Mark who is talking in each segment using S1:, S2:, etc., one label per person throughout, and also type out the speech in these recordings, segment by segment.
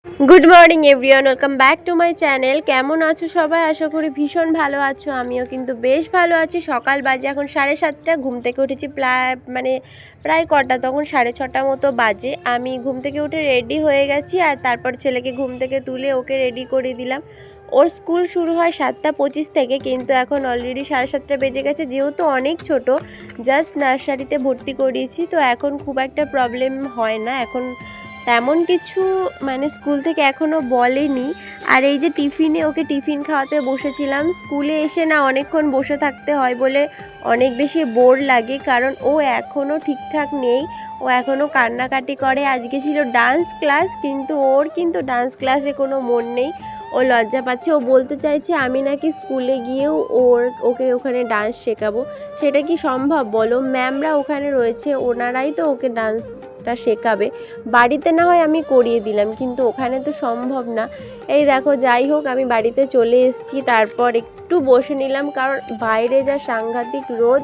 S1: Good morning everyone, welcome back to my channel. কেমন আছো সবাই? আশা করি ভীষণ ভালো আছো। আমিও কিন্তু বেশ ভালো আছি। সকাল বাজে এখন 7:30। ঘুম থেকে উঠেছি প্রায় কটা, তখন 6:30 মতো বাজে। আমি ঘুম থেকে উঠে রেডি হয়ে গেছি, আর তারপর ছেলেকে ঘুম থেকে তুলে ওকে রেডি করে দিলাম। ওর স্কুল শুরু হয় 7:25 থেকে, কিন্তু এখন অলরেডি 7:30 বেজে গেছে। যেহেতু অনেক ছোট, জাস্ট নার্সারিতে ভর্তি করিয়েছি, তো এখন খুব একটা প্রবলেম হয় না। এখন তেমন কিছু স্কুল থেকে এখনও বলেনি। আর এই যে ওকে টিফিন খাওয়াতে বসেছিলাম। স্কুলে এসে না অনেকক্ষণ বসে থাকতে হয় বলে অনেক বেশি বোর লাগে, কারণ ও এখনও ঠিকঠাক নেই। ও এখনও কান্নাকাটি করে। আজকে ছিল ডান্স ক্লাস, কিন্তু ওর ডান্স ক্লাসে কোনো মন নেই। ও লজ্জা পাচ্ছে। ও বলতে চাইছে আমি নাকি স্কুলে গিয়েও ওকে ওখানে ডান্স শেখাবো। সেটা কি সম্ভব বলো? ম্যামরা ওখানে রয়েছে, ওনারাই তো ওকে ডান্সটা শেখাবে। বাড়িতে না হয় আমি করিয়ে দিলাম, কিন্তু ওখানে তো সম্ভব না। এই দেখো, যাই হোক, আমি বাড়িতে চলে এসেছি। তারপর একটু বসে নিলাম, কারণ বাইরে যা সাংঘাতিক রোদ,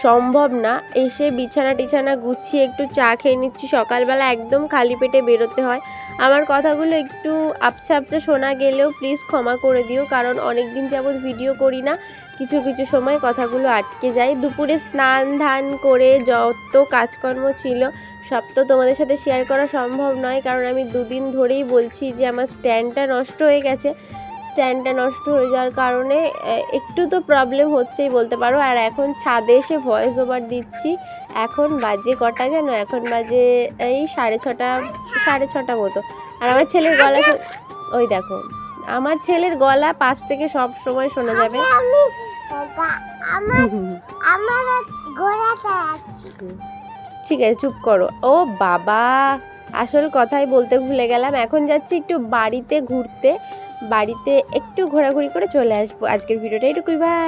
S1: সম্ভব না। এসে বিছানা টিছানা গুছিয়ে একটু চা খেয়ে নিচ্ছি। সকালবেলা একদম খালি পেটে বেরোতে হয়। আমার কথাগুলো একটু আবছা আবছা শোনা গেলেও প্লিজ ক্ষমা করে দিও, কারণ অনেক দিন যাবৎ ভিডিও করি না, কিছু কিছু সময় কথাগুলো আটকে যায়। দুপুরে স্নান ধান করে যত কাজকর্ম ছিল সব তো তোমাদের সাথে শেয়ার করা সম্ভব নয়, কারণ আমি দুদিন ধরেই বলছি যে আমার স্ট্যান্ডটা নষ্ট হয়ে গেছে। স্ট্যান্ডটা নষ্ট হয়ে যাওয়ার কারণে একটু তো প্রবলেম হচ্ছেই বলতে পারো। আর এখন ছাদে এসে ভয়েস ওভার দিচ্ছি। এখন বাজে কটা জানো? এখন বাজে এই 6:30 মতো। আর আমার ছেলের গলা, ওই দেখো, আমার ছেলের গলা পাশ থেকে সব সময় শোনা যাবে। ঠিক আছে, চুপ করো। ও বাবা, আসল কথাই বলতে ভুলে গেলাম। এখন যাচ্ছি একটু বাড়িতে ঘুরতে। বাড়িতে একটু ঘোরাঘুরি করে চলে আসবো। আজকের ভিডিওটা এটুকুই, বাই।